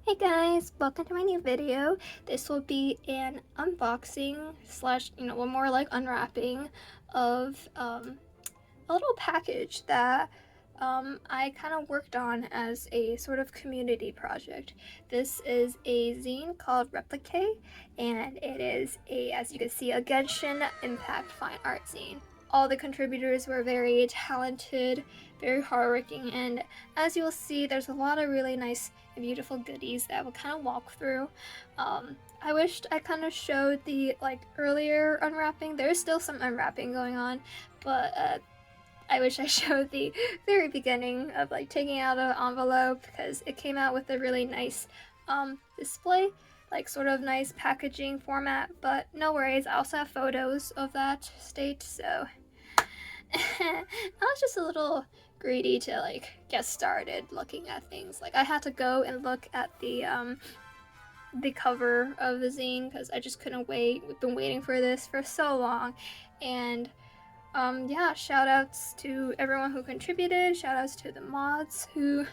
Hey guys, welcome to my new video. This will be an unboxing slash, one more like unwrapping of a little package that I kind of worked on as a sort of community project. This is a zine called 𝒊𝒏𝒆, and it is as you can see, a Genshin Impact fine art zine. All the contributors were very talented, very hardworking, and as you'll see, there's a lot of really nice and beautiful goodies that we'll kind of walk through. I wished I kind of showed the earlier unwrapping. There's still some unwrapping going on, but I wish I showed the very beginning of taking out an envelope, because it came out with a really nice display, sort of nice packaging format, but no worries. I also have photos of that state, so I was just a little greedy to get started looking at things. I had to go and look at the cover of the zine because I just couldn't wait. We've been waiting for this for so long, and yeah, shout outs to everyone who contributed, shout outs to the mods who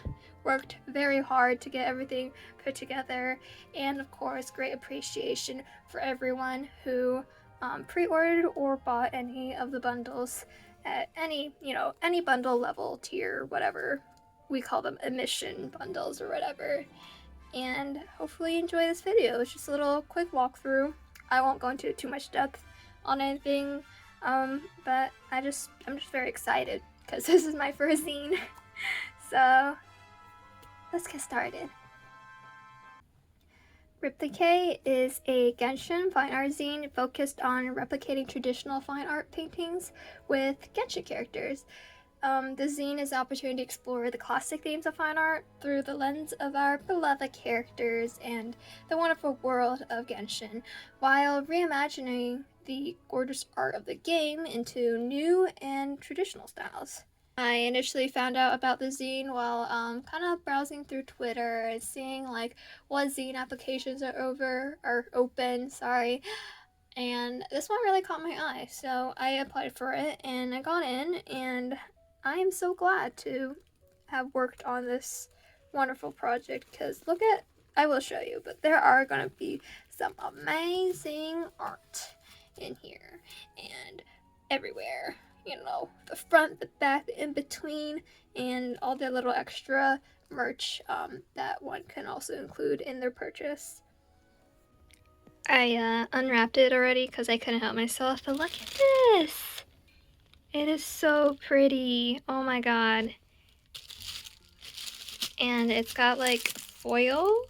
worked very hard to get everything put together, and of course great appreciation for everyone who pre-ordered or bought any of the bundles at any bundle level, tier, whatever we call them, admission bundles or whatever. And hopefully you enjoy this video. It's just a little quick walkthrough. I won't go into too much depth on anything, but I'm just very excited because this is my first zine. So let's get started. 𝒊𝒏𝒆 is a Genshin fine art zine focused on replicating traditional fine art paintings with Genshin characters. The zine is an opportunity to explore the classic themes of fine art through the lens of our beloved characters and the wonderful world of Genshin, while reimagining the gorgeous art of the game into new and traditional styles. I initially found out about the zine while kind of browsing through Twitter and seeing what zine applications are open, and this one really caught my eye, so I applied for it and I got in, and I am so glad to have worked on this wonderful project, because I will show you, but there are going to be some amazing art in here and everywhere. The front, the back, the in between, and all the little extra merch that one can also include in their purchase. I unwrapped it already because I couldn't help myself, but look at this! It is so pretty. Oh my god. And it's got foil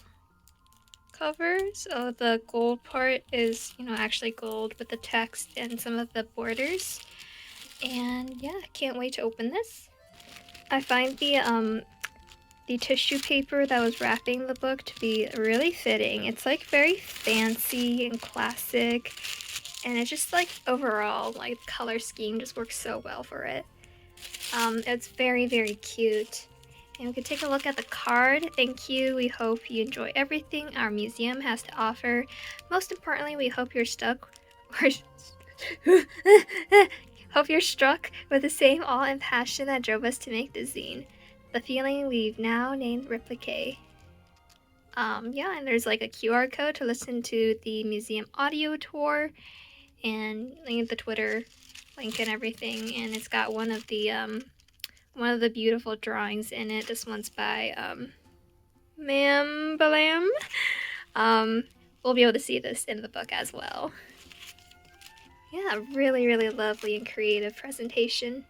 cover, so the gold part is, actually gold with the text and some of the borders. And yeah, can't wait to open this. I find the tissue paper that was wrapping the book to be really fitting. It's very fancy and classic, and it's just overall color scheme just works so well for it. It's very, very cute. And we can take a look at the card. Thank you. We hope you enjoy everything our museum has to offer. Most importantly, we hope you're struck with the same awe and passion that drove us to make this zine. The feeling we've now named 𝒊𝒏𝒆. Yeah, and there's a QR code to listen to the museum audio tour, and the Twitter link and everything. And it's got one of the beautiful drawings in it. This one's by 𝒇𝒊𝒏𝒆. We'll be able to see this in the book as well. Yeah, really, really lovely and creative presentation.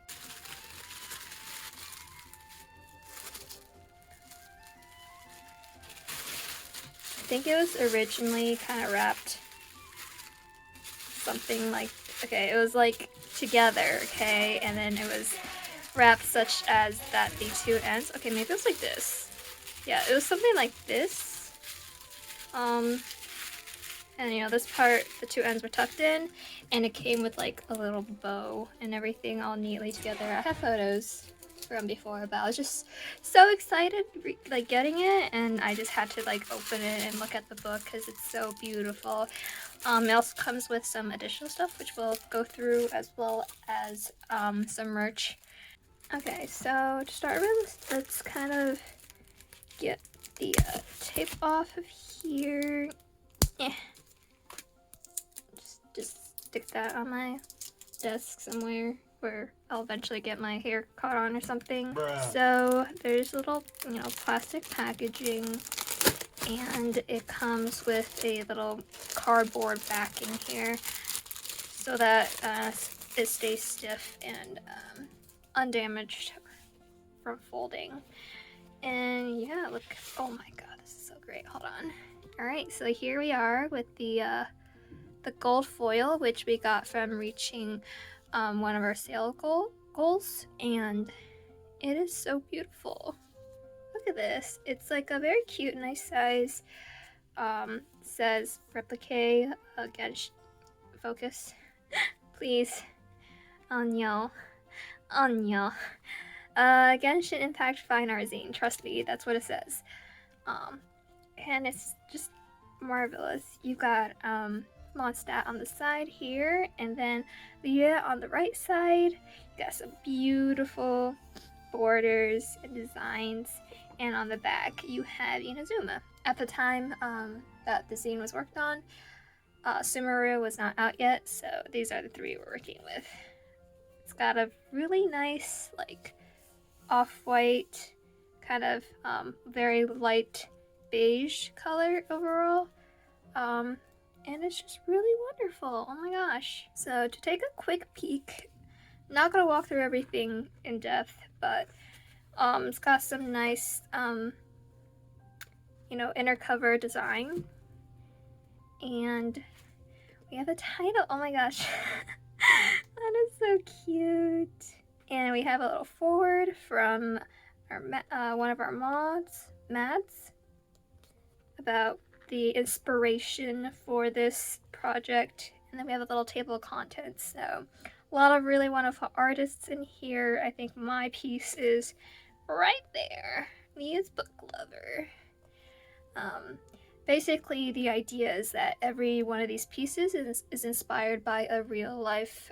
I think it was originally kind of wrapped something it was together, okay, and then it was wrapped such as that the two ends, okay, maybe it was like this. Yeah, it was something like this. And this part, the two ends were tucked in, and it came with a little bow and everything all neatly together. I have photos from before, but I was just so excited getting it, and I just had to open it and look at the book because it's so beautiful. It also comes with some additional stuff which we'll go through, as well as some merch. Okay, so to start with, let's kind of get the tape off of here. Just stick that on my desk somewhere where I'll eventually get my hair caught on or something. So there's little, plastic packaging, and it comes with a little cardboard backing here so that it stays stiff and undamaged from folding. And yeah, look, oh my god, this is so great. Hold on. All right, so here we are with the gold foil, which we got from reaching one of our sale goals, and it is so beautiful. Look at this. It's like a very cute, nice size. Says 𝒊𝒏𝒆, Genshin, focus, please. Annyeong. Genshin Impact Fine Art Zine. Trust me, that's what it says. And it's just marvelous. You got Mondstadt on the side here, and then Leah on the right side. You got some beautiful borders and designs, and on the back you have Inazuma. At the time that the zine was worked on, Sumeru was not out yet, so these are the three we're working with. It's got a really nice, like, off-white, kind of very light beige color overall. And it's just really wonderful. Oh my gosh. So to take a quick peek, not gonna walk through everything in depth, but it's got some nice inner cover design, and we have a title. Oh my gosh. That is so cute. And we have a little forward from our one of our Mads, about the inspiration for this project. And then we have a little table of contents. So a lot of really wonderful artists in here. I think my piece is right there. Mia's Book Lover. Basically, the idea is that every one of these pieces is inspired by a real life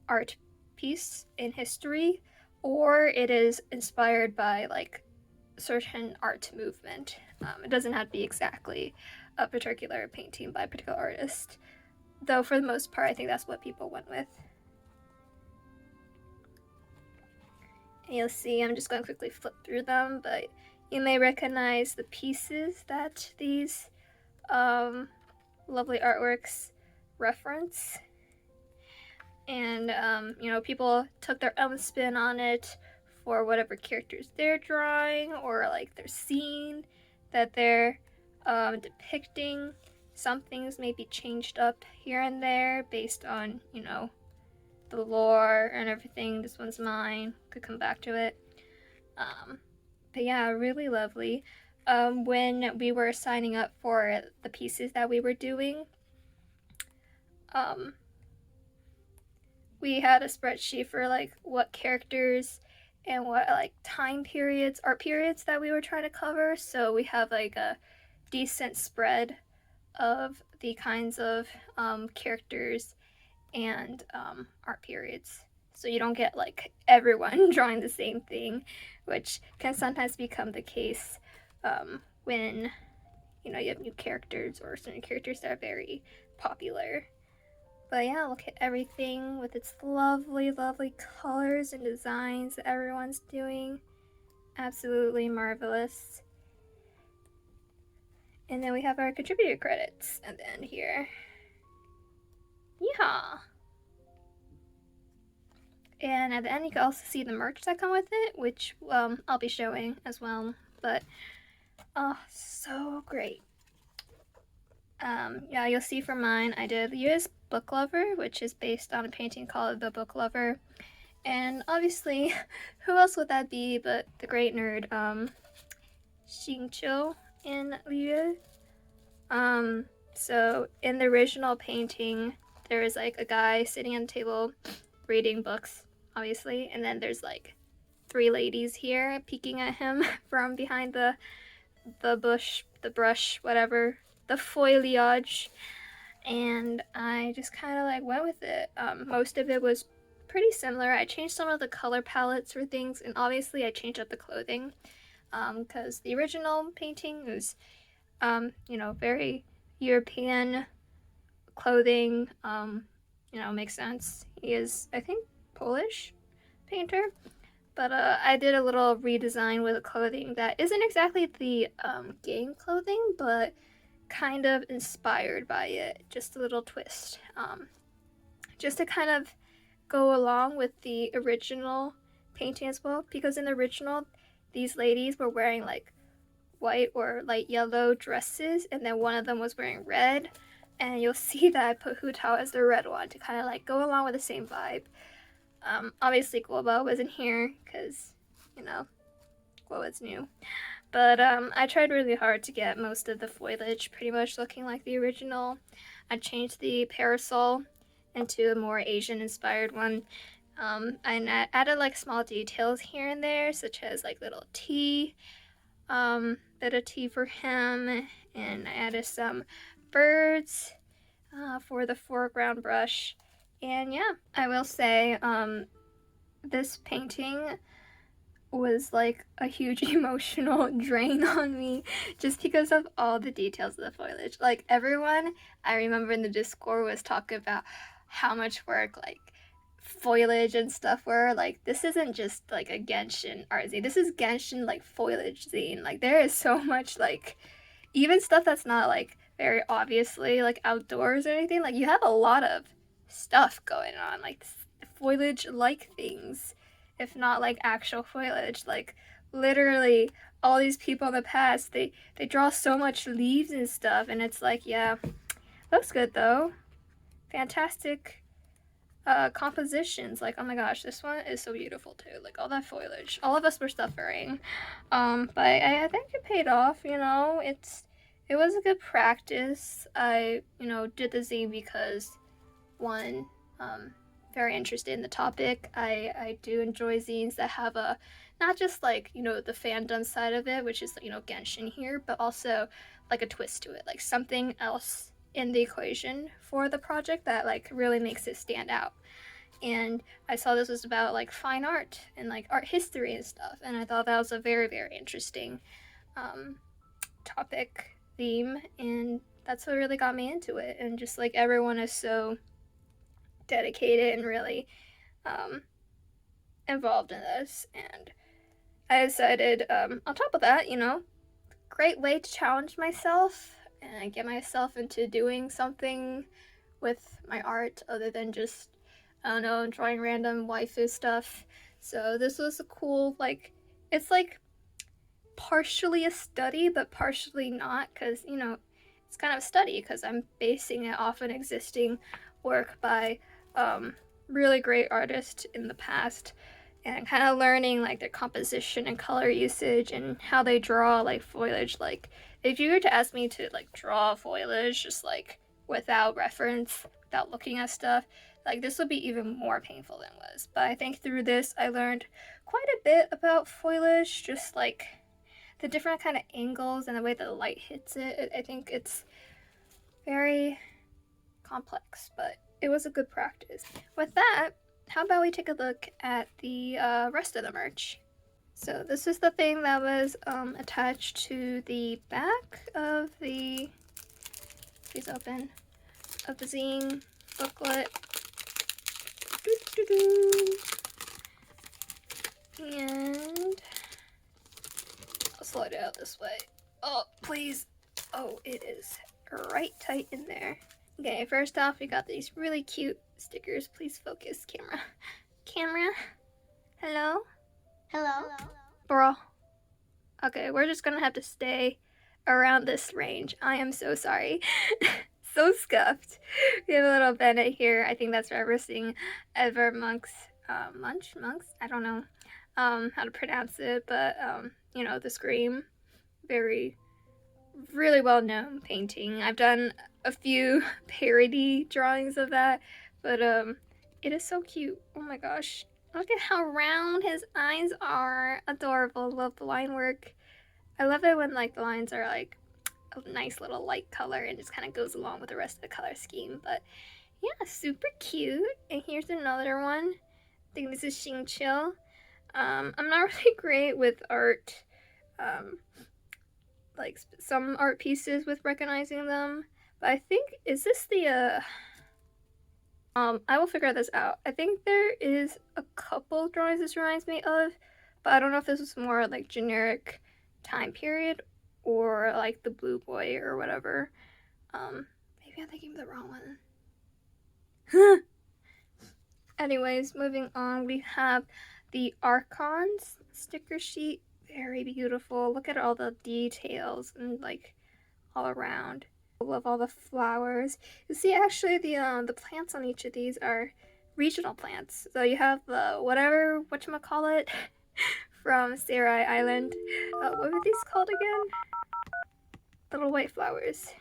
art piece in history, or it is inspired by like certain art movement. It doesn't have to be exactly a particular painting by a particular artist, though for the most part I think that's what people went with. And you'll see I'm just going to quickly flip through them, but you may recognize the pieces that these lovely artworks reference. And people took their own spin on it for whatever characters they're drawing, or like their scene that they're depicting. Some things may be changed up here and there based on the lore and everything. This one's mine, could come back to it. But yeah, really lovely. When we were signing up for the pieces that we were doing, we had a spreadsheet for like what characters and what like time periods, art periods that we were trying to cover. So we have like a decent spread of the kinds of characters and art periods. So you don't get like everyone drawing the same thing, which can sometimes become the case when you have new characters or certain characters that are very popular. But yeah, look at everything with its lovely, lovely colors and designs that everyone's doing. Absolutely marvelous. And then we have our contributor credits at the end here. Yeehaw! And at the end you can also see the merch that come with it, which I'll be showing as well. But oh, so great. Yeah, you'll see for mine, I did use Book Lover, which is based on a painting called The Book Lover. And obviously, who else would that be but the great nerd, Xingqiu in Liu. So in the original painting, there is like a guy sitting on a table reading books, obviously, and then there's like 3 ladies here peeking at him from behind the bush, the brush, whatever, the foliage. And I just kind of like went with it. Most of it was pretty similar. I changed some of the color palettes for things, and obviously I changed up the clothing. because the original painting was, very European clothing. Makes sense. He is, I think, Polish painter. But I did a little redesign with clothing that isn't exactly the game clothing, but kind of inspired by it. Just a little twist. Just to kind of go along with the original painting as well. Because in the original, these ladies were wearing like white or light yellow dresses, and then one of them was wearing red. And you'll see that I put Hu Tao as the red one to kind of like go along with the same vibe. Obviously, 𝒊𝒏𝒆 wasn't here because, �𝒏𝒆's new. But I tried really hard to get most of the foliage pretty much looking like the original. I changed the parasol into a more Asian-inspired one. I added like small details here and there, such as like little tea, bit of tea for him, and I added some birds for the foreground brush. And yeah, I will say this painting was like a huge emotional drain on me just because of all the details of the foliage. Like everyone I remember in the Discord was talking about how much work like foliage and stuff were. Like this isn't just like a Genshin art zine. This is Genshin like foliage zine. Like there is so much like even stuff that's not like very obviously like outdoors or anything. Like you have a lot of stuff going on, like foliage like things, if not like actual foliage. Like literally all these people in the past, they draw so much leaves and stuff, and it's like, yeah, looks good though. Fantastic compositions. Like, oh my gosh, this one is so beautiful too. Like all that foliage, all of us were suffering, but I think it paid off. It was a good practice. I did the zine because one, very interested in the topic. I do enjoy zines that have a not just like the fandom side of it, which is Genshin here, but also like a twist to it, like something else in the equation for the project that like really makes it stand out. And I saw this was about like fine art and like art history and stuff, and I thought that was a very, very interesting topic theme, and that's what really got me into it. And just like everyone is so dedicated and really involved in this, and I decided on top of that, great way to challenge myself and get myself into doing something with my art other than just, I don't know, drawing random waifu stuff. So this was a cool, like, it's like partially a study but partially not, because it's kind of a study because I'm basing it off an existing work by really great artists in the past, and kind of learning like their composition and color usage and how they draw like foliage. Like if you were to ask me to like draw foliage just like without reference, without looking at stuff, like this would be even more painful than it was. But I think through this I learned quite a bit about foliage, just like the different kind of angles and the way the light hits it. I think it's very complex, but it was a good practice. With that, how about we take a look at the rest of the merch? So this is the thing that was attached to the back of the, please open, of the zine booklet. And I'll slide it out this way. Oh, please. Oh, it is right tight in there. Okay, first off, we got these really cute stickers. Please focus, camera. Camera? Hello? Hello? Bro. Okay, we're just gonna have to stay around this range. I am so sorry. So scuffed. We have a little Bennett here. I think that's referencing Edvard Munch's, Monks? I don't know how to pronounce it, but, the Scream. Very, really well-known painting. I've done a few parody drawings of that, but it is so cute. Oh my gosh, look at how round his eyes are. Adorable. Love the line work. I love it when like the lines are like a nice little light color and just kind of goes along with the rest of the color scheme. But yeah, super cute. And here's another one. I think this is 𝒇𝒊𝒏𝒆. I'm not really great with art like some art pieces with recognizing them. But I think, is this the I will figure this out. I think there is a couple drawings this reminds me of, but I don't know if this was more like generic time period or like the Blue Boy or whatever. Maybe I'm thinking of the wrong one. Anyways, moving on, we have the Archons sticker sheet. Very beautiful. Look at all the details and like all around. I love all the flowers. You see, actually, the plants on each of these are regional plants. So you have the whatchamacallit from Sarai Island. What were these called again? Little white flowers.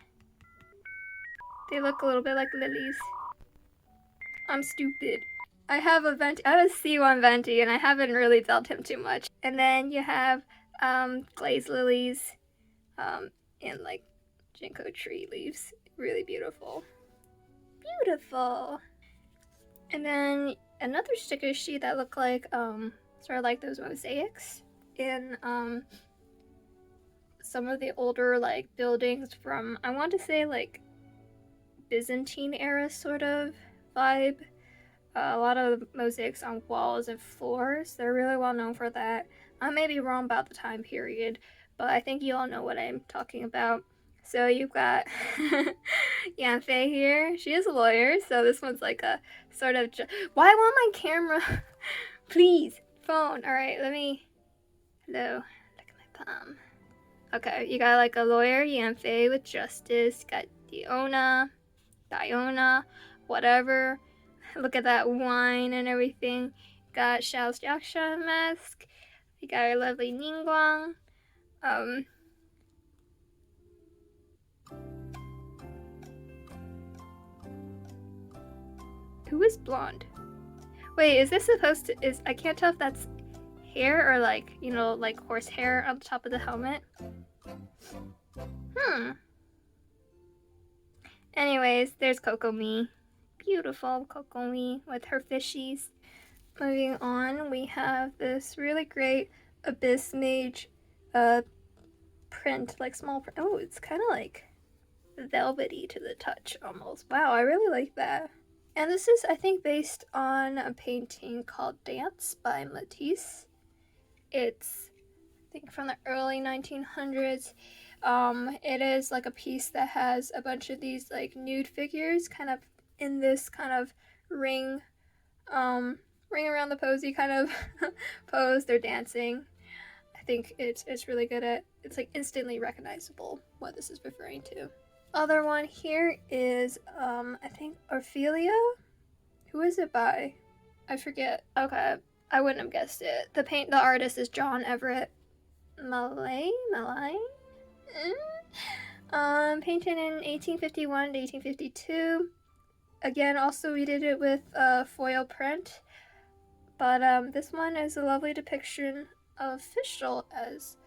They look a little bit like lilies. I'm stupid. I have a C1 venti, and I haven't really built him too much. And then you have glazed lilies, and like ginkgo tree leaves. Really beautiful. Beautiful. And then another sticker sheet that looked like sort of like those mosaics in some of the older like buildings from, I want to say, like Byzantine era sort of vibe. A lot of mosaics on walls and floors. They're really well known for that. I may be wrong about the time period, but I think you all know what I'm talking about. So you've got Yanfei here. She is a lawyer, so this one's like a sort of... Why won't my camera? Please, phone. All right, let me... Hello. Look at my palm. Okay, you got like a lawyer, Yanfei, with justice. Got Diona, whatever. Look at that wine and everything. Got Xiao's Jiaxia mask. We got our lovely Ningguang. Who is blonde? Wait, is this supposed to... I can't tell if that's hair or like, you know, like horse hair on the top of the helmet. Anyways, there's Kokomi. Beautiful Kokomi with her fishies. Moving on, we have this really great Abyss Mage print, like small print. Oh, it's kind of like velvety to the touch almost. Wow, I really like that. And this is, I think, based on a painting called Dance by Matisse. It's, I think, from the early 1900s. It is like a piece that has a bunch of these like nude figures kind of in this kind of ring around the posy kind of pose. They're dancing. I think it's really good at, it's like instantly recognizable what this is referring to. Other one here is I think Ophelia. Who is it by? I forget. Okay, I wouldn't have guessed it. The artist is John Everett Malay. Painted in 1851 to 1852. Again, also we did it with foil print, but this one is a lovely depiction of Fischl as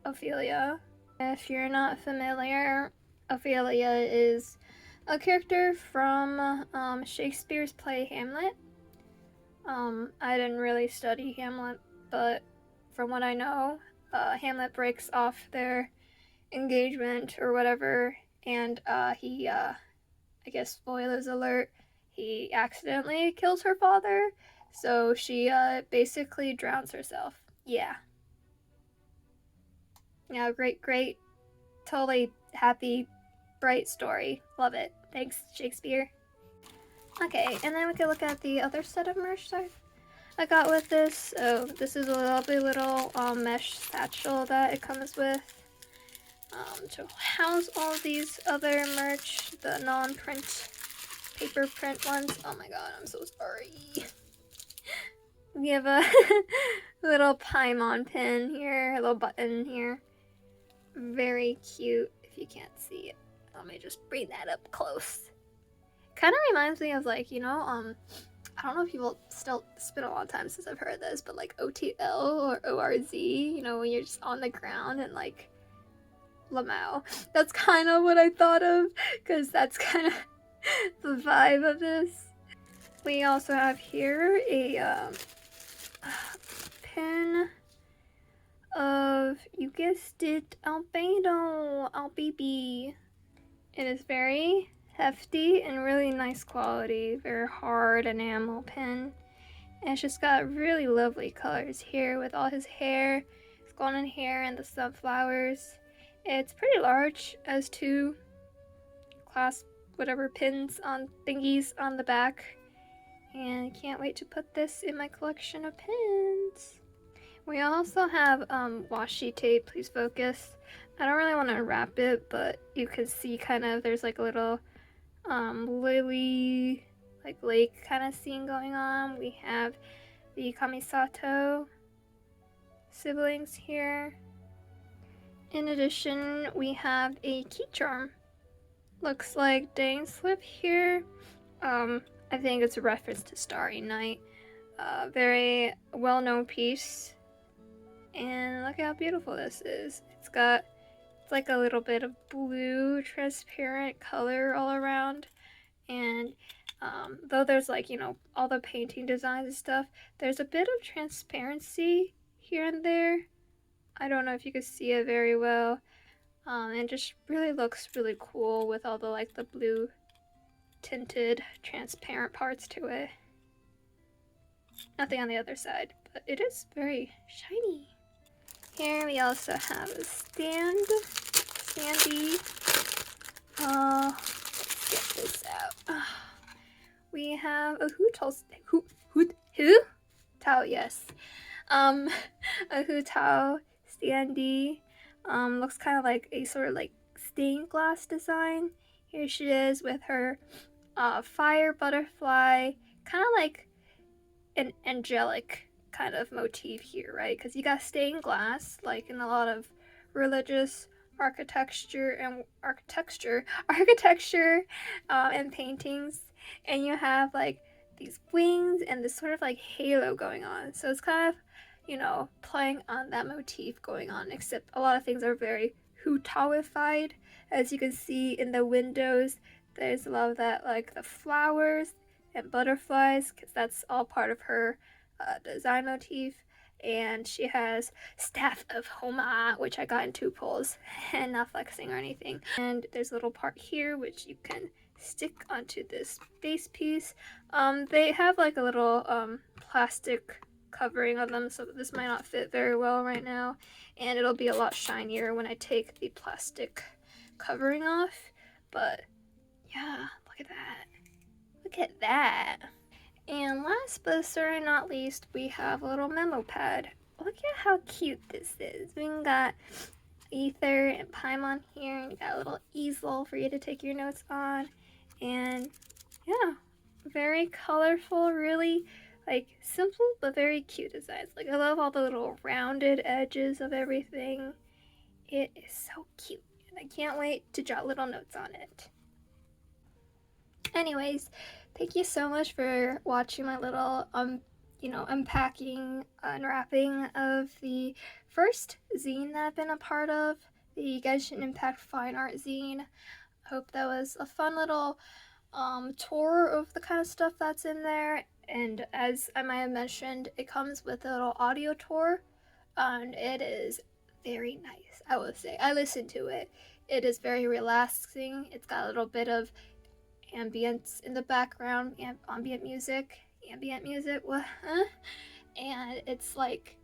Ophelia. If you're not familiar, Ophelia is a character from Shakespeare's play Hamlet. I didn't really study Hamlet, but from what I know, Hamlet breaks off their engagement or whatever, and he I guess spoilers alert, he accidentally kills her father, so she basically drowns herself. Yeah, great, totally happy, bright story. Love it. Thanks, Shakespeare. Okay, and then we can look at the other set of merch I got with this. Oh, this is a lovely little mesh satchel that it comes with. To house all these other merch, the non-print, paper print ones. Oh my god, I'm so sorry. We have a little Paimon pin here, a little button here. Very cute, if you can't see it. Let me just bring that up close. Kind of reminds me of like, you know, I don't know if people still, it's been a long time since I've heard this, but like OTL or ORZ, you know, when you're just on the ground and like Lamau. That's kind of what I thought of, because that's kind of the vibe of this. We also have here a pin of, you guessed it, 𝒊𝒏𝒆. It is very hefty and really nice quality, very hard enamel pen. And it's just got really lovely colors here with all his hair, his golden hair and the sunflowers. It's pretty large, as two clasp whatever pins on thingies on the back. And I can't wait to put this in my collection of pins. We also have washi tape, please focus. I don't really want to unwrap it, but you can see kind of there's like a little lily, like lake kind of scene going on. We have the Kamisato siblings here. In addition, we have a key charm. Looks like Dane Slip here. I think it's a reference to Starry Night. Very well-known piece. And look how beautiful this is. It's like a little bit of blue transparent color all around. And though there's like, you know, all the painting designs and stuff, there's a bit of transparency here and there. I don't know if you can see it very well. And just really looks really cool with all the like the blue tinted transparent parts to it. Nothing on the other side, but it is very shiny. Here we also have a standee. Let's get this out. We have a 𝒊𝒏𝒆, yes. A 𝒊𝒏𝒆 standee. Looks kind of like a sort of like stained glass design. Here she is with her fire butterfly, kind of like an angelic kind of motif here, right? Because you got stained glass, like in a lot of religious architecture and paintings, and you have like these wings and this sort of like halo going on. So it's kind of, you know, playing on that motif going on, except a lot of things are very 𝒊𝒏𝒆ified. As you can see in the windows, there's a lot of that, like the flowers and butterflies, because that's all part of her design motif. And she has 𝒇𝒊𝒏𝒆, which I got in 2 pulls and not flexing or anything. And there's a little part here which you can stick onto this base piece. They have like a little plastic covering on them, so this might not fit very well right now, and it'll be a lot shinier when I take the plastic covering off. But yeah, look at that. Look at that. And last but certainly not least, we have a little memo pad. Look at how cute this is. We got Ether and Paimon here, and you got a little easel for you to take your notes on. And yeah, very colorful, really like simple but very cute designs. Like I love all the little rounded edges of everything. It is so cute, and I can't wait to jot little notes on it. Anyways, thank you so much for watching my little unpacking, unwrapping of the first zine that I've been a part of, the Genshin Impact Fine Art zine. I hope that was a fun little tour of the kind of stuff that's in there. And as I might have mentioned, it comes with a little audio tour, and it is very nice, I will say. I listened to it. It is very relaxing. It's got a little bit of ambience in the background, ambient music, what? And it's like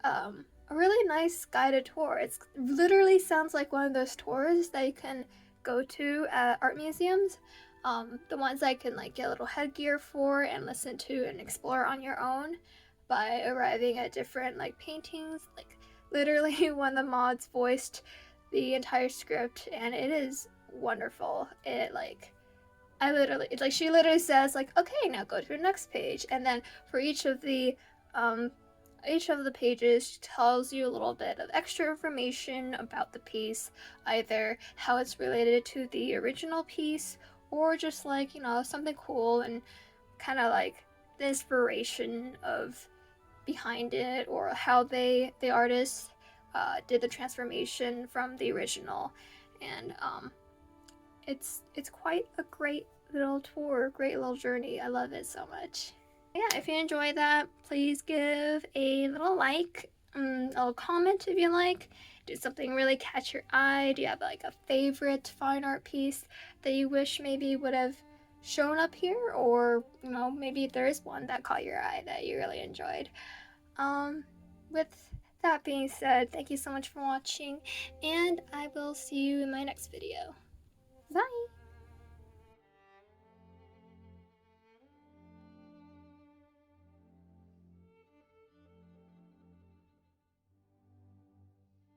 a really nice guided tour. It literally sounds like one of those tours that you can go to at art museums. The ones I can like get a little headgear for and listen to and explore on your own by arriving at different like paintings. Like literally one of the mods voiced the entire script, and it is wonderful. She literally says like, okay, now go to the next page, and then for each of the pages she tells you a little bit of extra information about the piece, either how it's related to the original piece or just like, you know, something cool and kind of like the inspiration of behind it, or how the artist did the transformation from the original. And it's quite a great little tour, great little journey. I love it so much. Yeah, if you enjoyed that, please give a little like. a comment if you like. Do something really catch your eye? Do you have like a favorite fine art piece that you wish maybe would have shown up here? Or, you know, maybe there is one that caught your eye that you really enjoyed. With that being said, thank you so much for watching, and I will see you in my next video. Bye!